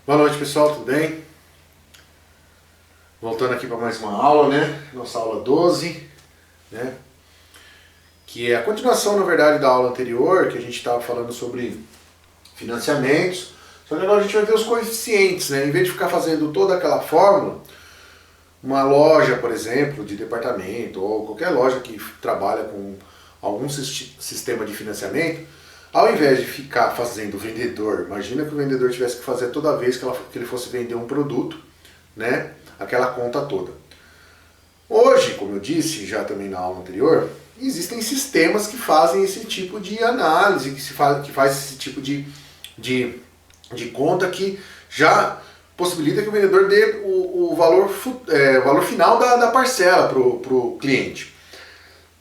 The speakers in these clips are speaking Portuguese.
Boa noite, pessoal, tudo bem? Voltando aqui para mais uma aula, né? Nossa aula 12, né? Que é a continuação, na verdade, da aula anterior, que a gente estava falando sobre financiamentos. Só que agora a gente vai ver os coeficientes, né? Em vez de ficar fazendo toda aquela fórmula, uma loja, por exemplo, de departamento, ou qualquer loja que trabalha com algum sistema de financiamento, ao invés de ficar fazendo vendedor, imagina que o vendedor tivesse que fazer toda vez que ele fosse vender um produto, né? Aquela conta toda. Hoje, como eu disse já também na aula anterior, existem sistemas que fazem esse tipo de análise, que faz esse tipo de conta que já possibilita que o vendedor dê o valor final da parcela para o cliente.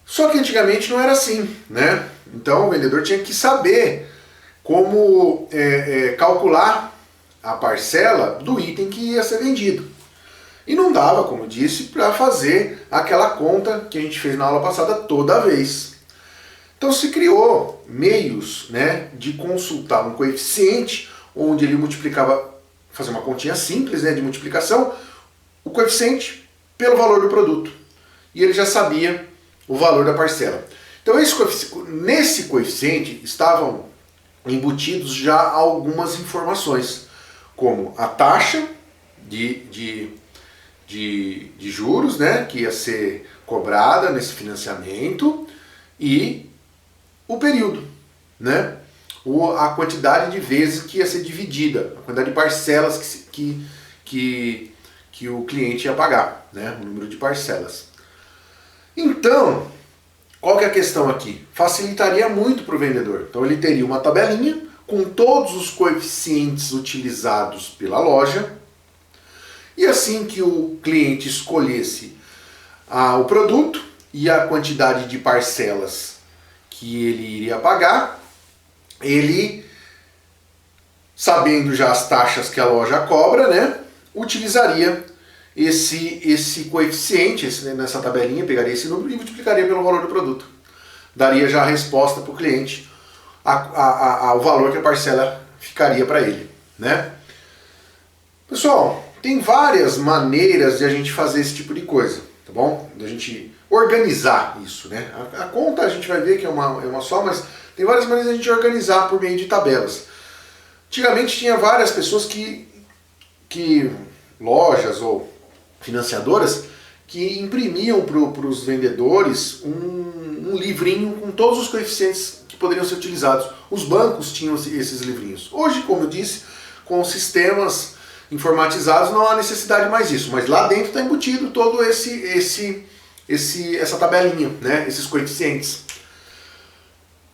Só que antigamente não era assim, né? Então o vendedor tinha que saber como calcular a parcela do item que ia ser vendido. E não dava, como eu disse, para fazer aquela conta que a gente fez na aula passada toda vez. Então se criou meios, né, de consultar um coeficiente onde ele multiplicava, fazer uma continha simples, né, de multiplicação, o coeficiente pelo valor do produto. E ele já sabia o valor da parcela. Então nesse coeficiente estavam embutidos já algumas informações, como a taxa de juros, né, que ia ser cobrada nesse financiamento e o período, né, a quantidade de vezes que ia ser dividida, a quantidade de parcelas que o cliente ia pagar, né, o número de parcelas. Então, qual que é a questão aqui? Facilitaria muito para o vendedor. Então ele teria uma tabelinha com todos os coeficientes utilizados pela loja, e assim que o cliente escolhesse o produto e a quantidade de parcelas que ele iria pagar, ele, sabendo já as taxas que a loja cobra, né, utilizaria esse coeficiente nessa tabelinha, pegaria esse número e multiplicaria pelo valor do produto. Daria já a resposta para o cliente, o valor que a parcela ficaria para ele, né? Pessoal, tem várias maneiras de a gente fazer esse tipo de coisa, tá bom? De a gente organizar isso, né? A conta a gente vai ver que é uma só, mas tem várias maneiras de a gente organizar por meio de tabelas. Antigamente tinha várias pessoas que lojas ou financiadoras que imprimiam para os vendedores um livrinho com todos os coeficientes que poderiam ser utilizados. Os bancos tinham esses livrinhos. Hoje, como eu disse, com sistemas informatizados não há necessidade mais disso, mas lá dentro está embutido todo essa tabelinha, né, esses coeficientes.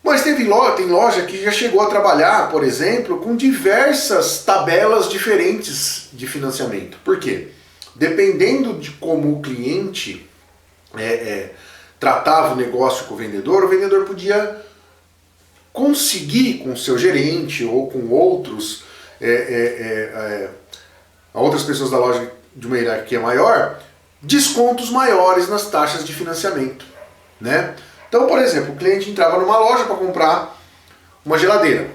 Mas tem loja que já chegou a trabalhar, por exemplo, com diversas tabelas diferentes de financiamento. Por quê? Dependendo de como o cliente tratava o negócio com o vendedor podia conseguir com o seu gerente ou com outras pessoas da loja de uma hierarquia maior, descontos maiores nas taxas de financiamento, né? Então, por exemplo, o cliente entrava numa loja para comprar uma geladeira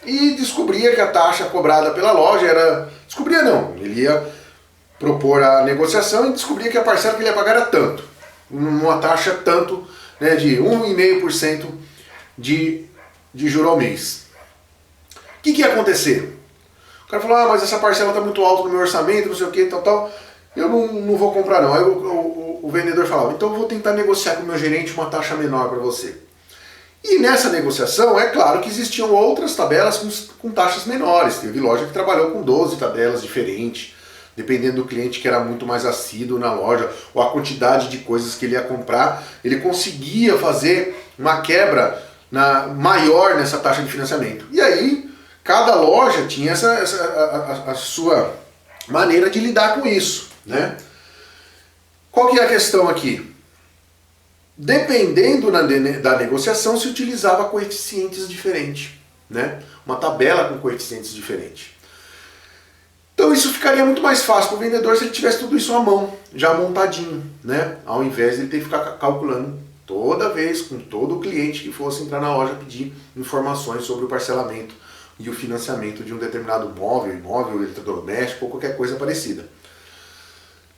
e descobria que a taxa cobrada pela loja era... Descobria não, ele ia propor a negociação e descobria que a parcela que ele ia pagar era tanto. Uma taxa tanto, né, de 1,5% de juro ao mês. O que ia acontecer? O cara falou, mas essa parcela está muito alta no meu orçamento, não sei o que, tal, eu não vou comprar não. Aí o vendedor falava, então eu vou tentar negociar com o meu gerente uma taxa menor para você. E nessa negociação, é claro que existiam outras tabelas com taxas menores. Teve loja que trabalhou com 12 tabelas diferentes, dependendo do cliente que era muito mais assíduo na loja, ou a quantidade de coisas que ele ia comprar, ele conseguia fazer uma quebra maior nessa taxa de financiamento. E aí, cada loja tinha a sua maneira de lidar com isso, né? Qual que é a questão aqui? Dependendo da negociação, se utilizava coeficientes diferentes, né? Uma tabela com coeficientes diferentes. Então isso ficaria muito mais fácil para o vendedor se ele tivesse tudo isso à mão, já montadinho, né? Ao invés de ele ter que ficar calculando toda vez com todo cliente que fosse entrar na loja pedir informações sobre o parcelamento e o financiamento de um determinado móvel, imóvel, eletrodoméstico ou qualquer coisa parecida.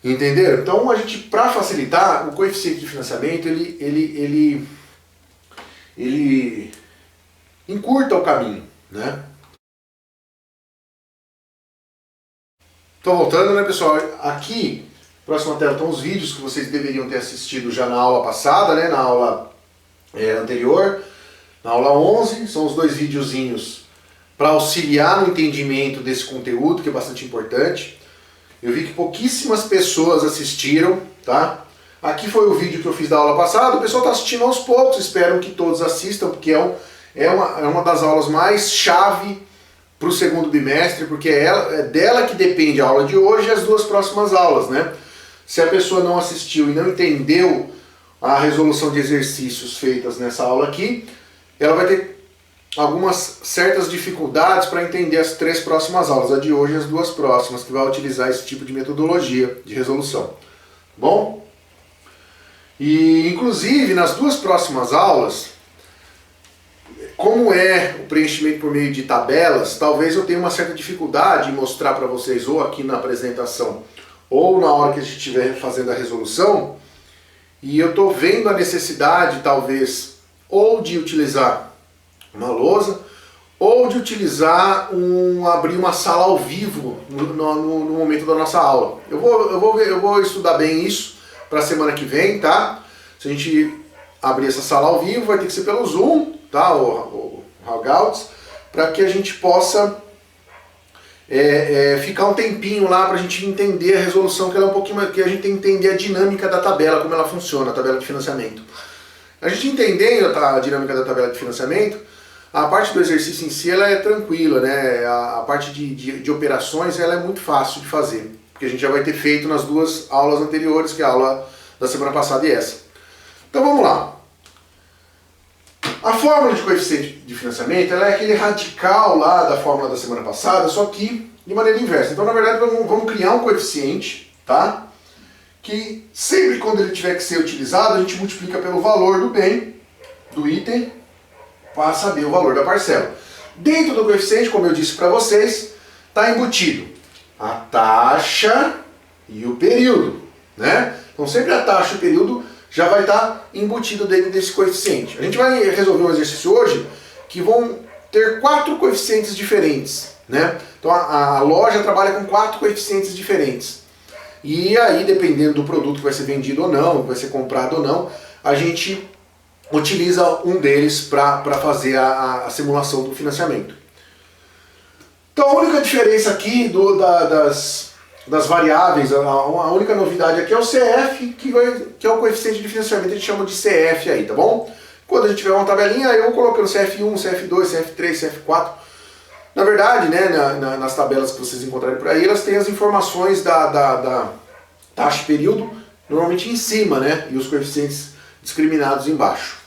Entenderam? Então a gente, para facilitar, o coeficiente de financiamento ele encurta o caminho, né? Então voltando, né, pessoal, aqui, próxima tela, estão os vídeos que vocês deveriam ter assistido já na aula passada, né, na aula anterior, na aula 11, são os dois videozinhos para auxiliar no entendimento desse conteúdo, que é bastante importante. Eu vi que pouquíssimas pessoas assistiram, tá? Aqui foi o vídeo que eu fiz da aula passada, o pessoal está assistindo aos poucos, espero que todos assistam, porque é uma das aulas mais chave para o segundo bimestre, porque é dela que depende a aula de hoje e as duas próximas aulas, né? Se a pessoa não assistiu e não entendeu a resolução de exercícios feitas nessa aula aqui, ela vai ter algumas certas dificuldades para entender as três próximas aulas, a de hoje e as duas próximas, que vai utilizar esse tipo de metodologia de resolução. Bom? E inclusive nas duas próximas aulas, como é o preenchimento por meio de tabelas, talvez eu tenha uma certa dificuldade em mostrar para vocês, ou aqui na apresentação, ou na hora que a gente estiver fazendo a resolução, e eu estou vendo a necessidade, talvez, ou de utilizar uma lousa, ou de utilizar abrir uma sala ao vivo no momento da nossa aula. Eu vou estudar bem isso para a semana que vem, tá? Se a gente abrir essa sala ao vivo, vai ter que ser pelo Zoom, tá? O Hangouts, para que a gente possa ficar um tempinho lá para a gente entender a resolução, que ela é um pouquinho mais, que a gente tem que entender a dinâmica da tabela, como ela funciona, a tabela de financiamento. A gente entendendo a dinâmica da tabela de financiamento, a parte do exercício em si ela é tranquila, né? A parte de operações ela é muito fácil de fazer, porque a gente já vai ter feito nas duas aulas anteriores, que é a aula da semana passada e essa. Então vamos lá. A fórmula de coeficiente de financiamento ela é aquele radical lá da fórmula da semana passada, só que de maneira inversa. Então na verdade vamos criar um coeficiente, tá? Que sempre quando ele tiver que ser utilizado, a gente multiplica pelo valor do bem, do item, para saber o valor da parcela. Dentro do coeficiente, como eu disse para vocês, está embutido a taxa e o período, né? Então sempre a taxa e o período já vai estar embutido dentro desse coeficiente. A gente vai resolver um exercício hoje que vão ter 4 coeficientes diferentes, né? Então a loja trabalha com 4 coeficientes diferentes. E aí, dependendo do produto que vai ser vendido ou não, que vai ser comprado ou não, a gente utiliza um deles para fazer a simulação do financiamento. Então a única diferença aqui das variáveis, a única novidade aqui é o CF, que é o coeficiente de financiamento, a gente chama de CF aí, tá bom? Quando a gente tiver uma tabelinha, eu vou colocando CF1, CF2, CF3, CF4. Na verdade, né, nas tabelas que vocês encontrarem por aí, elas têm as informações da taxa e período normalmente em cima, né, e os coeficientes discriminados embaixo.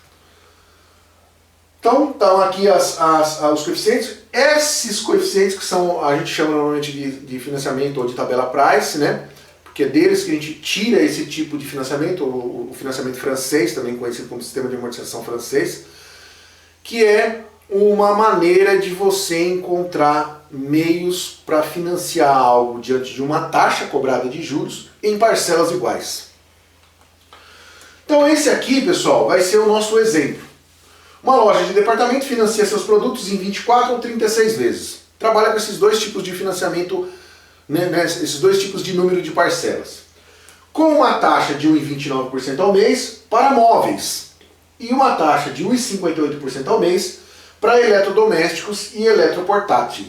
Então, estão aqui os coeficientes. Esses coeficientes que são, a gente chama normalmente de financiamento ou de tabela price, né? Porque é deles que a gente tira esse tipo de financiamento, o financiamento francês, também conhecido como sistema de amortização francês, que é uma maneira de você encontrar meios para financiar algo diante de uma taxa cobrada de juros em parcelas iguais. Então esse aqui, pessoal, vai ser o nosso exemplo. Uma loja de departamento financia seus produtos em 24 ou 36 vezes. Trabalha com esses dois tipos de financiamento, né, esses dois tipos de número de parcelas. Com uma taxa de 1,29% ao mês para móveis e uma taxa de 1,58% ao mês para eletrodomésticos e eletroportáteis.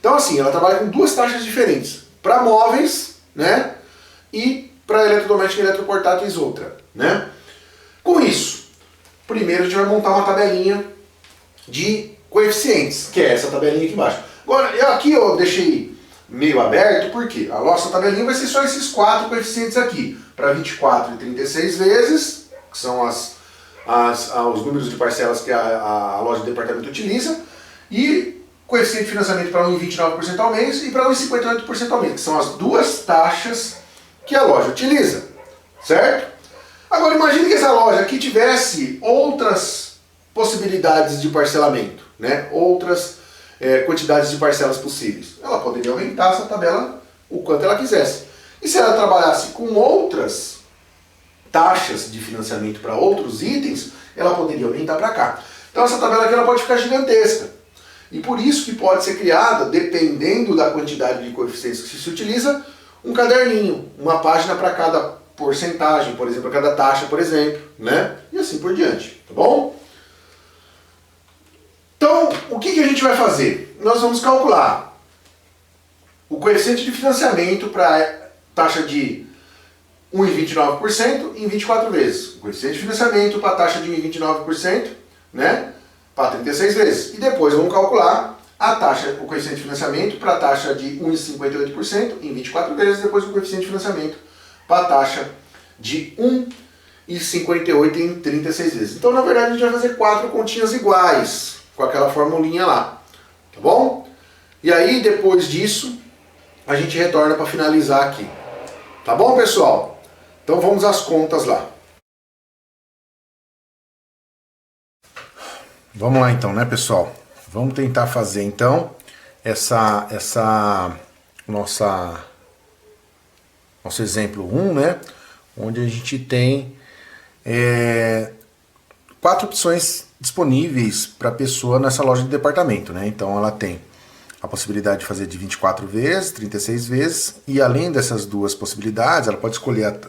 Então assim, ela trabalha com duas taxas diferentes. Para móveis, né, e para eletrodomésticos e eletroportáteis outra, né. Com isso, primeiro a gente vai montar uma tabelinha de coeficientes, que é essa tabelinha aqui embaixo. Agora, aqui eu deixei meio aberto, porque a nossa tabelinha vai ser só esses 4 coeficientes aqui, para 24 e 36 vezes, que são os números de parcelas que a loja de departamento utiliza, e coeficiente de financiamento para 1,29% ao mês e para 1,58% ao mês, que são as duas taxas que a loja utiliza, certo? Agora imagine que essa loja aqui tivesse outras possibilidades de parcelamento, né? Outras quantidades de parcelas possíveis. Ela poderia aumentar essa tabela o quanto ela quisesse. E se ela trabalhasse com outras taxas de financiamento para outros itens, ela poderia aumentar para cá. Então essa tabela aqui ela pode ficar gigantesca. E por isso que pode ser criada, dependendo da quantidade de coeficientes que se utiliza, um caderninho, uma página para cada porcentagem, por exemplo, para cada taxa, por exemplo, né? E assim por diante, tá bom? Então, o que a gente vai fazer? Nós vamos calcular o coeficiente de financiamento para a taxa de 1,29% em 24 vezes. O coeficiente de financiamento para a taxa de 1,29%, né? Para 36 vezes. E depois vamos calcular a taxa, o coeficiente de financiamento para a taxa de 1,58% em 24 vezes, depois o coeficiente de financiamento para a taxa de 1,58% em 36 vezes. Então, na verdade, a gente vai fazer 4 continhas iguais, com aquela formulinha lá, tá bom? E aí, depois disso, a gente retorna para finalizar aqui. Tá bom, pessoal? Então vamos às contas lá. Vamos lá então, né, pessoal? Vamos tentar fazer então nosso exemplo 1, né? Onde a gente tem 4 opções disponíveis para a pessoa nessa loja de departamento, né? Então ela tem a possibilidade de fazer de 24 vezes, 36 vezes, e além dessas duas possibilidades, ela pode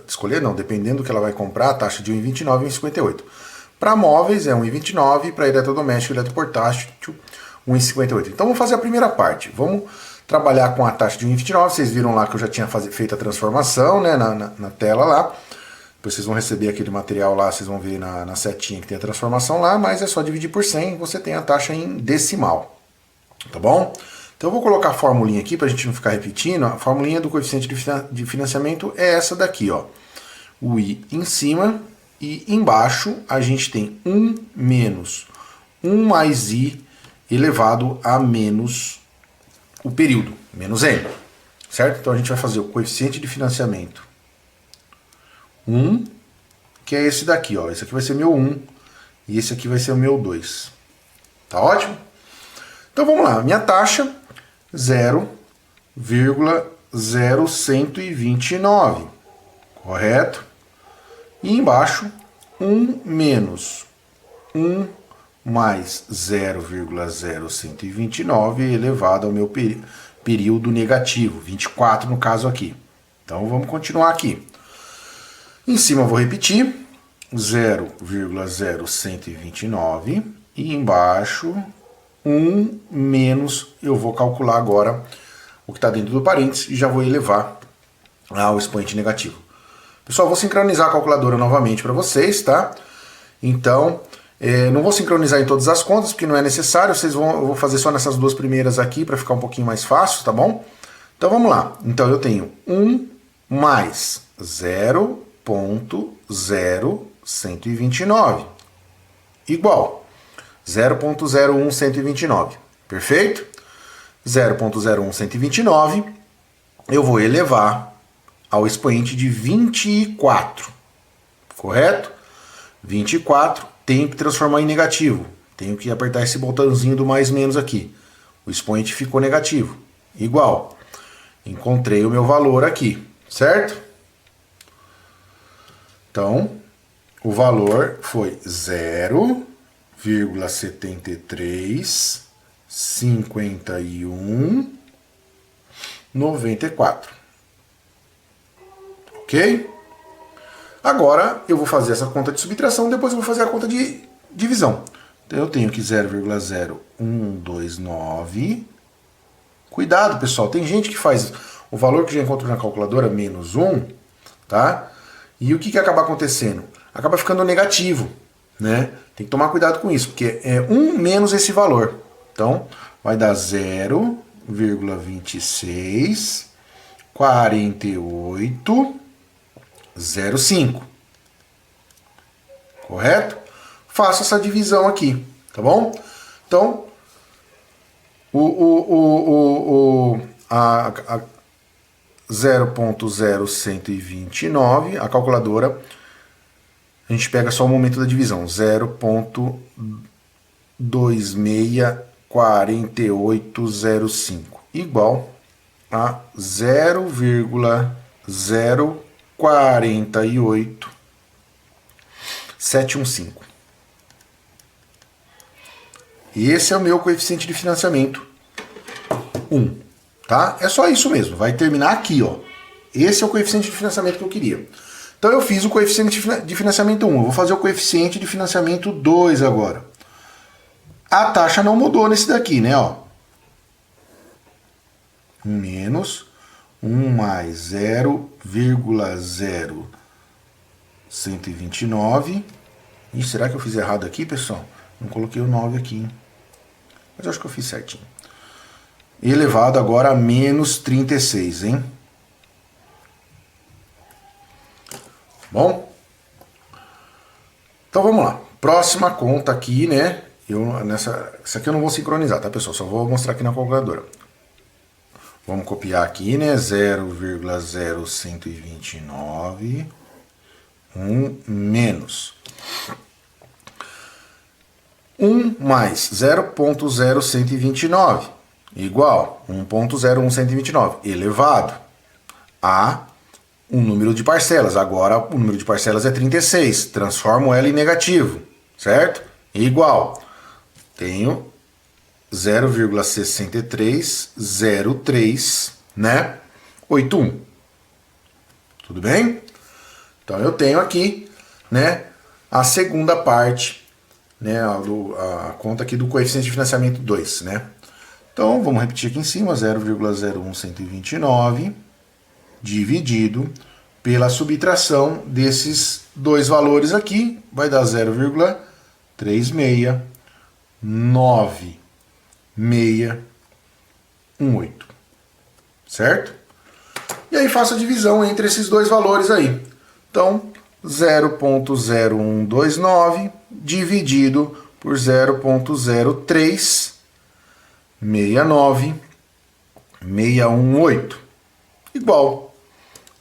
escolher não, dependendo do que ela vai comprar, a taxa de 1,29 e 1,58. Para móveis é 1,29, para eletrodoméstico e eletroportátil 1,58. Então vamos fazer a primeira parte. Vamos trabalhar com a taxa de 1,29, vocês viram lá que eu já tinha feito a transformação, né, na tela lá. Depois vocês vão receber aquele material lá, vocês vão ver na setinha que tem a transformação lá, mas é só dividir por 100 e você tem a taxa em decimal. Tá bom? Então eu vou colocar a formulinha aqui para a gente não ficar repetindo. A formulinha do coeficiente de financiamento é essa daqui, ó. O I em cima e embaixo a gente tem 1 menos 1 mais I elevado a menos o período, menos N. Certo? Então a gente vai fazer o coeficiente de financiamento 1, que é esse daqui, ó. Esse aqui vai ser meu 1 e esse aqui vai ser o meu 2. Tá ótimo? Então vamos lá, minha taxa 0,0129, correto? E embaixo 1 menos 1 mais 0,0129 elevado ao meu período negativo, 24 no caso aqui. Então vamos continuar aqui. Em cima eu vou repetir 0,0129 e embaixo 1 menos, eu vou calcular agora o que está dentro do parênteses e já vou elevar ao expoente negativo. Pessoal, vou sincronizar a calculadora novamente para vocês, tá? Então, não vou sincronizar em todas as contas, porque não é necessário, eu vou fazer só nessas duas primeiras aqui para ficar um pouquinho mais fácil, tá bom? Então vamos lá. Então eu tenho 1 mais 0,0129 igual 0,01129. Perfeito? 0,01129 eu vou elevar ao expoente de 24. Correto? 24 tenho que transformar em negativo. Tenho que apertar esse botãozinho do mais menos aqui. O expoente ficou negativo. Igual. Encontrei o meu valor aqui. Certo? Então, o valor foi 0,735194. Ok? Agora eu vou fazer essa conta de subtração, depois eu vou fazer a conta de divisão. Então eu tenho que 0,0129. Cuidado, pessoal, tem gente que faz o valor que já encontrou na calculadora menos 1, tá? E o que acaba acontecendo? Acaba ficando negativo, né? Tem que tomar cuidado com isso, porque é 1 menos esse valor. Então vai dar 0,264805. Correto? Faço essa divisão aqui, tá bom? Então, a 0,0129, a calculadora, a gente pega só o momento da divisão, 0,264805 igual a 0,048715. Esse é o meu coeficiente de financiamento 1, tá? É só isso mesmo, vai terminar aqui, ó. Esse é o coeficiente de financiamento que eu queria. Então eu fiz o coeficiente de financiamento 1, eu vou fazer o coeficiente de financiamento 2 agora. A taxa não mudou nesse daqui, né, ó. Menos 1 mais 0,0129. Ih, será que eu fiz errado aqui, pessoal? Não coloquei o 9 aqui, hein? Mas eu acho que eu fiz certinho. Elevado agora a menos 36, hein? Bom? Então vamos lá. Próxima conta aqui, né? Essa aqui eu não vou sincronizar, tá, pessoal? Só vou mostrar aqui na calculadora. Vamos copiar aqui, né? 0,0129. 1 menos 1 mais 0,0129 igual 1,01129 elevado a um número de parcelas. Agora o número de parcelas é 36. Transformo ela em negativo, certo? Igual. Tenho 0,6303, né? 81. Tudo bem? Então eu tenho aqui, né, a segunda parte, né, a conta aqui do coeficiente de financiamento 2, né? Então vamos repetir aqui em cima, 0,01129 dividido pela subtração desses dois valores aqui, vai dar 0,36918, certo? E aí faço a divisão entre esses dois valores aí. Então, 0,0129 dividido por 0,3696618 igual.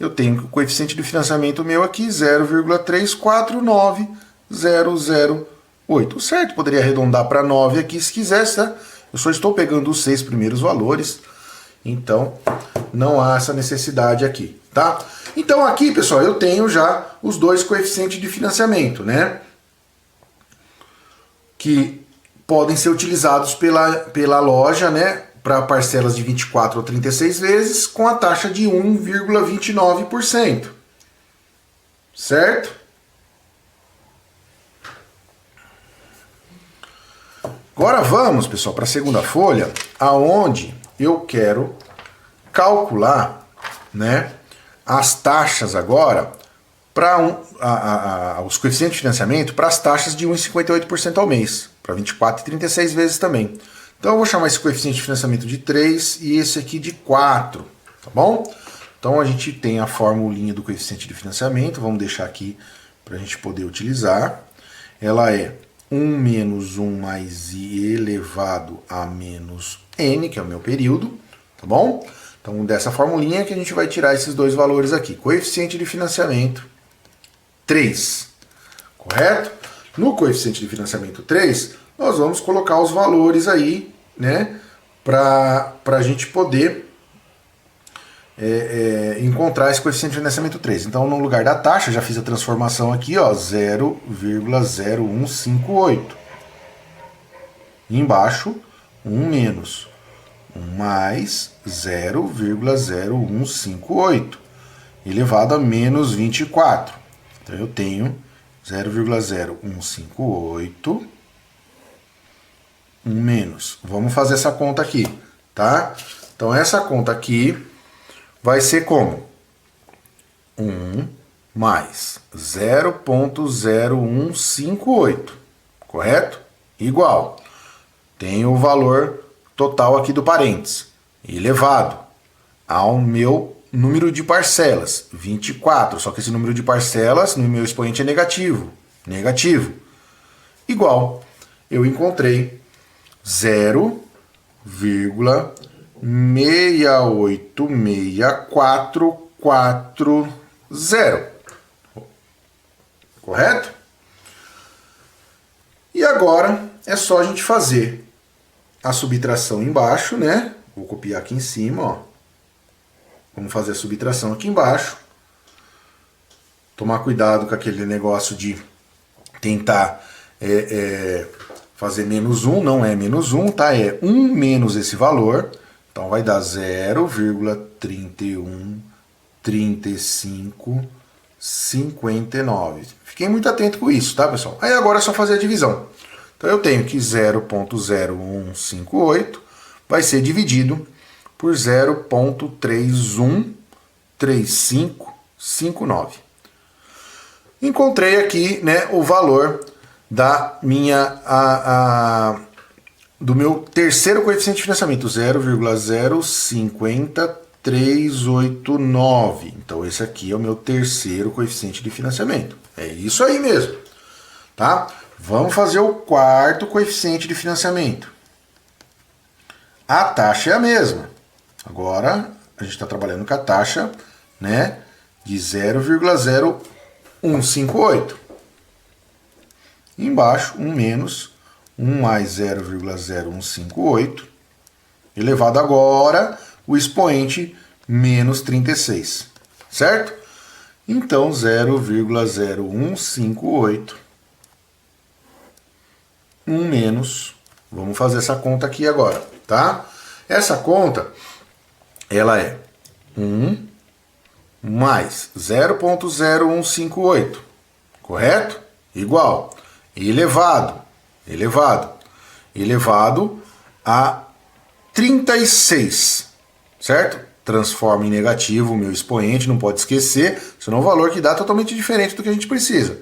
Eu tenho o coeficiente de financiamento meu aqui, 0,349008. Certo? Poderia arredondar para 9 aqui se quisesse, tá? Eu só estou pegando os 6 primeiros valores, então não há essa necessidade aqui, tá? Então aqui, pessoal, eu tenho já os dois coeficientes de financiamento, né? Que podem ser utilizados pela loja, né? Para parcelas de 24 ou 36 vezes com a taxa de 1,29%. Certo? Agora vamos, pessoal, para a segunda folha, aonde eu quero calcular, né, as taxas agora para os coeficientes de financiamento para as taxas de 1,58% ao mês, para 24 e 36 vezes também. Então eu vou chamar esse coeficiente de financiamento de 3 e esse aqui de 4, tá bom? Então a gente tem a formulinha do coeficiente de financiamento, vamos deixar aqui para a gente poder utilizar. Ela é 1 menos 1 mais i elevado a menos n, que é o meu período, tá bom? Então dessa formulinha que a gente vai tirar esses dois valores aqui. Coeficiente de financiamento 3, correto? No coeficiente de financiamento 3, nós vamos colocar os valores aí, né, para a gente poder encontrar esse coeficiente de financiamento 3. Então, no lugar da taxa, já fiz a transformação aqui, ó, 0,0158. Embaixo, 1 menos 1 mais 0,0158, elevado a menos 24. Então, eu tenho 0,0158, 1 menos. Vamos fazer essa conta aqui, tá? Então, essa conta aqui vai ser como? 1 mais 0,0158, correto? Igual. Tem o valor total aqui do parênteses, elevado ao meu número de parcelas, 24. Só que esse número de parcelas no meu expoente é negativo. Negativo. Igual. Eu encontrei 0,686440. Correto? E agora é só a gente fazer a subtração embaixo, né? Vou copiar aqui em cima, ó. Vamos fazer a subtração aqui embaixo. Tomar cuidado com aquele negócio de tentar fazer menos 1, não é menos 1, tá? É 1 menos esse valor. Então vai dar 0,313559. Fiquei muito atento com isso, tá, pessoal? Aí agora é só fazer a divisão. Então eu tenho que 0,0158 vai ser dividido por 0,313559. Encontrei aqui, né, o valor da minha do meu terceiro coeficiente de financiamento, 0,050389. Então esse aqui é o meu terceiro coeficiente de financiamento. É isso aí mesmo, tá? Vamos fazer o quarto coeficiente de financiamento. A taxa é a mesma. Agora a gente está trabalhando com a taxa, né, de 0,0158. Embaixo, 1 menos 1 mais 0,0158, elevado agora o expoente menos 36, certo? Então, 0,0158, 1 menos, vamos fazer essa conta aqui agora, tá? Essa conta, ela é 1 mais 0,0158, correto? Igual, elevado a 36, certo? Transforma em negativo o meu expoente, não pode esquecer, senão o valor que dá é totalmente diferente do que a gente precisa.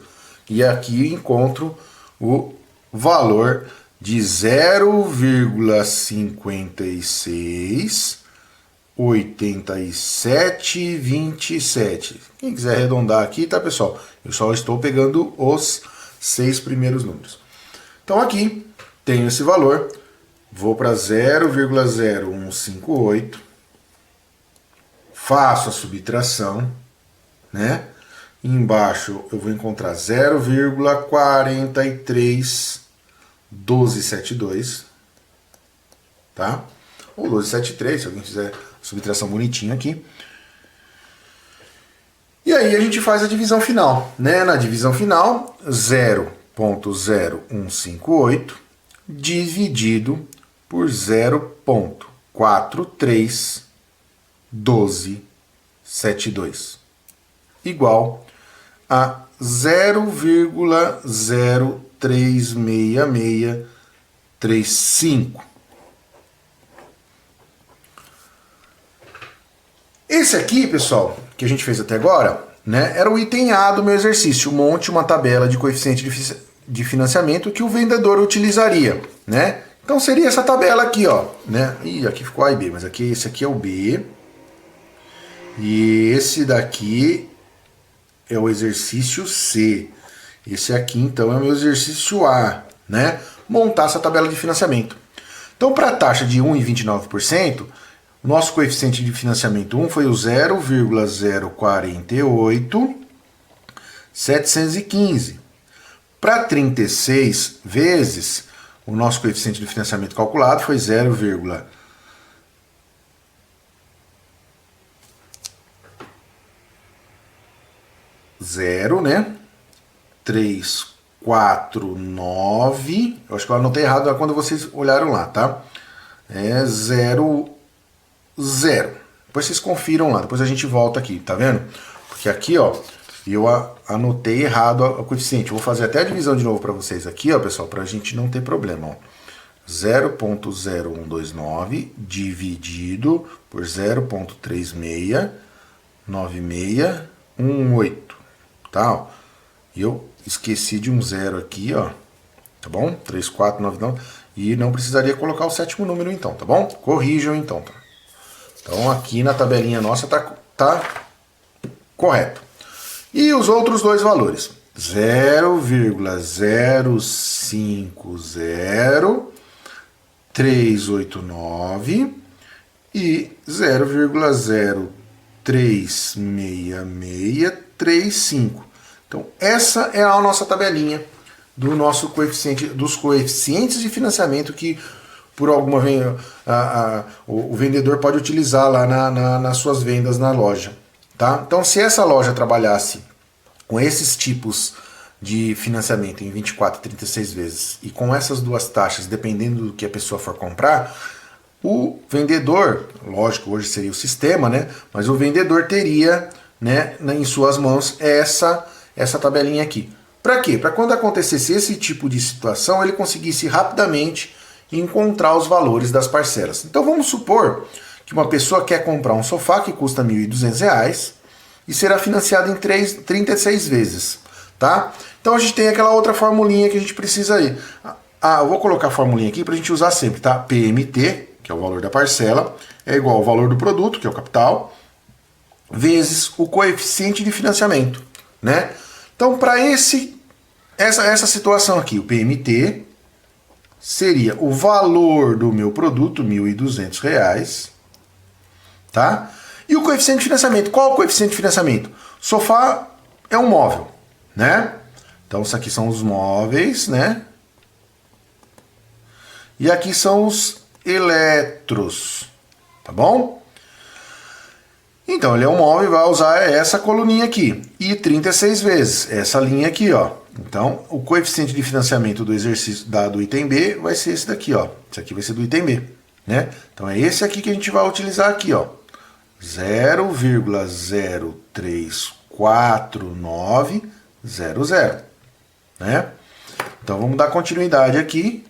E aqui encontro o valor de 0,568727. Quem quiser arredondar aqui, tá, pessoal? Eu só estou pegando os 6 primeiros números. Então aqui tenho esse valor, vou para 0,0158, faço a subtração, né? E embaixo eu vou encontrar 0,431272, tá? Ou 1273, se alguém fizer a subtração bonitinha aqui. E aí a gente faz a divisão final, né? Na divisão final, 0,0158 dividido por 0,431272 igual a 0,036635. Esse aqui, pessoal, que a gente fez até agora, né, era o item A do meu exercício. Monte uma tabela de coeficiente de financiamento que o vendedor utilizaria, né? Então seria essa tabela aqui, ó, né? Ih, aqui ficou A e B, mas aqui esse aqui é o B. E esse daqui é o exercício C. Esse aqui, então, é o meu exercício A, né? Montar essa tabela de financiamento. Então, para a taxa de 1,29%, o nosso coeficiente de financiamento 1 foi o 0,048715. Para 36 vezes, o nosso coeficiente de financiamento calculado foi 0,0, né? 349. Eu acho que eu anotei errado quando vocês olharam lá, tá? É 0. Depois vocês confiram lá, depois a gente volta aqui, tá vendo? Porque aqui, ó, eu anotei errado o coeficiente. Eu vou fazer até a divisão de novo para vocês aqui, ó, pessoal, para a gente não ter problema, ó. 0,0129 dividido por 0,369618, tá? Ó. E eu esqueci de um zero aqui, ó, tá bom? 3499, e não precisaria colocar o sétimo número então, tá bom? Corrijam então, tá? Então aqui na tabelinha nossa tá correto. E os outros dois valores, 0,050389 e 0,036635. Então essa é a nossa tabelinha do nosso coeficiente, dos coeficientes de financiamento que por alguma o vendedor pode utilizar lá nas suas vendas na loja. Tá? Então, se essa loja trabalhasse com esses tipos de financiamento em 24 e 36 vezes e com essas duas taxas, dependendo do que a pessoa for comprar, o vendedor, lógico, hoje seria o sistema, né? Mas o vendedor teria, né, em suas mãos essa tabelinha aqui. Para quê? Para quando acontecesse esse tipo de situação, ele conseguisse rapidamente encontrar os valores das parcelas. Então vamos supor que uma pessoa quer comprar um sofá que custa R$ 1.200 e será financiado em 36 vezes, tá? Então a gente tem aquela outra formulinha que a gente precisa aí. Eu vou colocar a formulinha aqui para a gente usar sempre, tá? PMT, que é o valor da parcela, é igual ao valor do produto, que é o capital, vezes o coeficiente de financiamento, né? Então para essa situação aqui, o PMT seria o valor do meu produto, R$ 1.200, tá? E o coeficiente de financiamento, qual é o coeficiente de financiamento? Sofá é um móvel, né? Então isso aqui são os móveis, né? E aqui são os eletros, tá bom? Então ele é um móvel e vai usar essa coluninha aqui. E 36 vezes, essa linha aqui, ó. Então o coeficiente de financiamento do exercício do item B vai ser esse daqui, ó. Esse aqui vai ser do item B, né? Então é esse aqui que a gente vai utilizar aqui, ó. 0,034900, né? Então vamos dar continuidade aqui.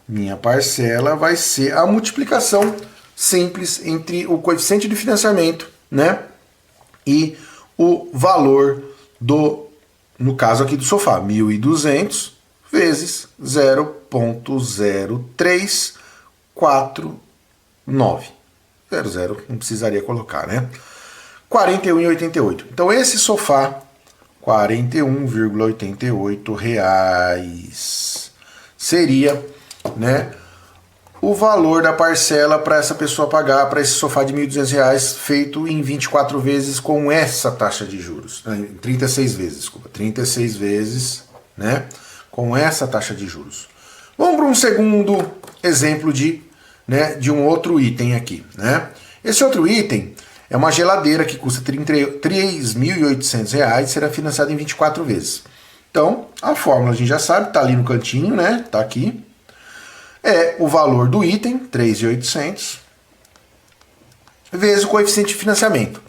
Minha parcela vai ser a multiplicação simples entre o coeficiente de financiamento, né, e o valor no caso aqui do sofá, 1.200 vezes 0,0349. 00 não precisaria colocar, né? R$ 41,88. Então esse sofá, R$ 41,88 seria, né, o valor da parcela para essa pessoa pagar para esse sofá de R$ 1.200 feito em 24 vezes com essa taxa de juros. 36 vezes, desculpa. 36 vezes, né, com essa taxa de juros. Vamos para um segundo exemplo de um outro item aqui, né? Esse outro item é uma geladeira que custa R$ 3.800 e será financiada em 24 vezes. Então, a fórmula a gente já sabe, tá ali no cantinho, né? Tá aqui. É o valor do item, 3.800, vezes o coeficiente de financiamento.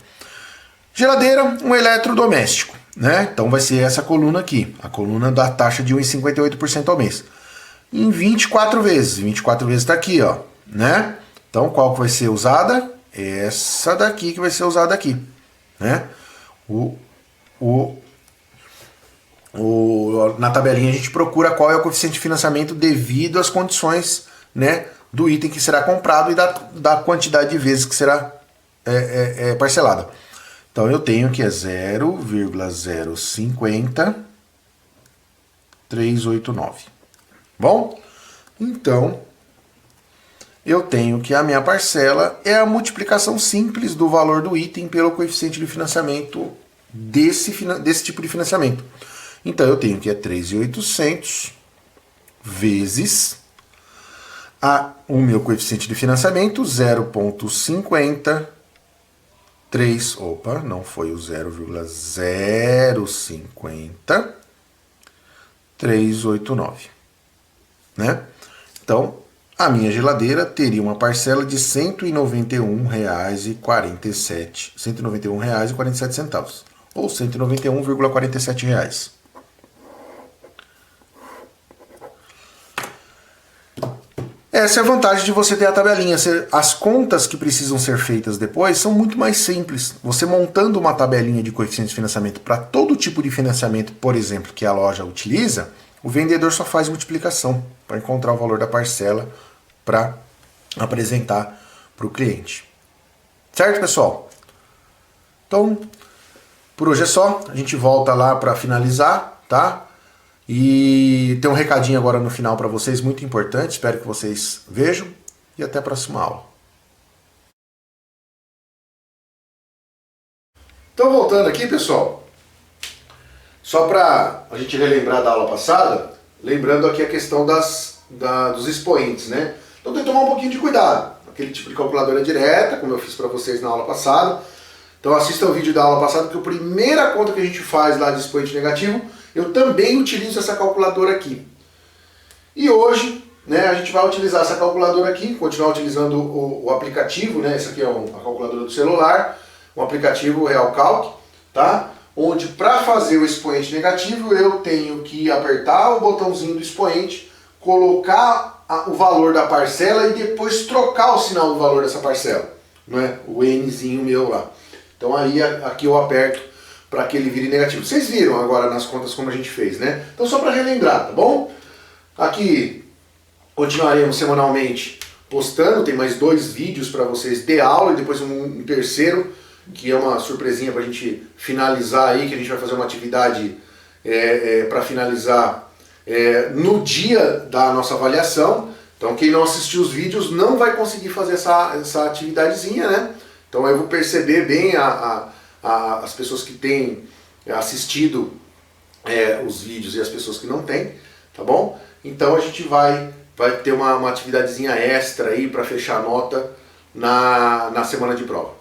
Geladeira, um eletrodoméstico, né? Então vai ser essa coluna aqui, a coluna da taxa de 1,58% ao mês. Em 24 vezes, 24 vezes está aqui, ó, né? Então qual que vai ser usada? Essa daqui que vai ser usada aqui, né? Na tabelinha a gente procura qual é o coeficiente de financiamento devido às condições, né, do item que será comprado e da quantidade de vezes que será parcelada. Então eu tenho que é 0,050389. Bom, então eu tenho que a minha parcela é a multiplicação simples do valor do item pelo coeficiente de financiamento desse tipo de financiamento. Então eu tenho que é 3.800 vezes o meu coeficiente de financiamento, 0,53, opa, não foi o 0,050, 389, né? Então, a minha geladeira teria uma parcela de R$ 191,47, R$ 191,47, ou R$ 191,47. Essa é a vantagem de você ter a tabelinha. As contas que precisam ser feitas depois são muito mais simples. Você montando uma tabelinha de coeficiente de financiamento para todo tipo de financiamento, por exemplo, que a loja utiliza, o vendedor só faz multiplicação para encontrar o valor da parcela para apresentar para o cliente. Certo, pessoal? Então, por hoje é só. A gente volta lá para finalizar, tá? E tem um recadinho agora no final para vocês, muito importante, espero que vocês vejam e até a próxima aula. Então voltando aqui, pessoal, Só para a gente relembrar da aula passada, lembrando aqui a questão dos expoentes, né? Então tem que tomar um pouquinho de cuidado. Aquele tipo de calculadora direta, como eu fiz para vocês na aula passada. Então assista o vídeo da aula passada, que a primeira conta que a gente faz lá de expoente negativo, eu também utilizo essa calculadora aqui. E hoje, né, a gente vai utilizar essa calculadora aqui, continuar utilizando o aplicativo, né? Esse aqui é a calculadora do celular, um aplicativo RealCalc, tá? Onde para fazer o expoente negativo eu tenho que apertar o botãozinho do expoente, colocar o valor da parcela e depois trocar o sinal do valor dessa parcela, né? O Nzinho meu lá. Então aí aqui eu aperto para que ele vire negativo. Vocês viram agora nas contas como a gente fez, né? Então só para relembrar, tá bom? Aqui continuaremos semanalmente postando, tem mais 2 vídeos para vocês de aula e depois um terceiro, que é uma surpresinha para a gente finalizar aí, que a gente vai fazer uma atividade para finalizar no dia da nossa avaliação. Então quem não assistiu os vídeos não vai conseguir fazer essa atividadezinha, né? Então eu vou perceber bem as pessoas que têm assistido os vídeos e as pessoas que não têm, tá bom? Então a gente vai ter uma atividadezinha extra aí para fechar a nota na semana de prova.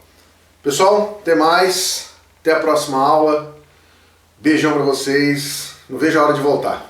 Pessoal, até mais, até a próxima aula, beijão para vocês, não vejo a hora de voltar.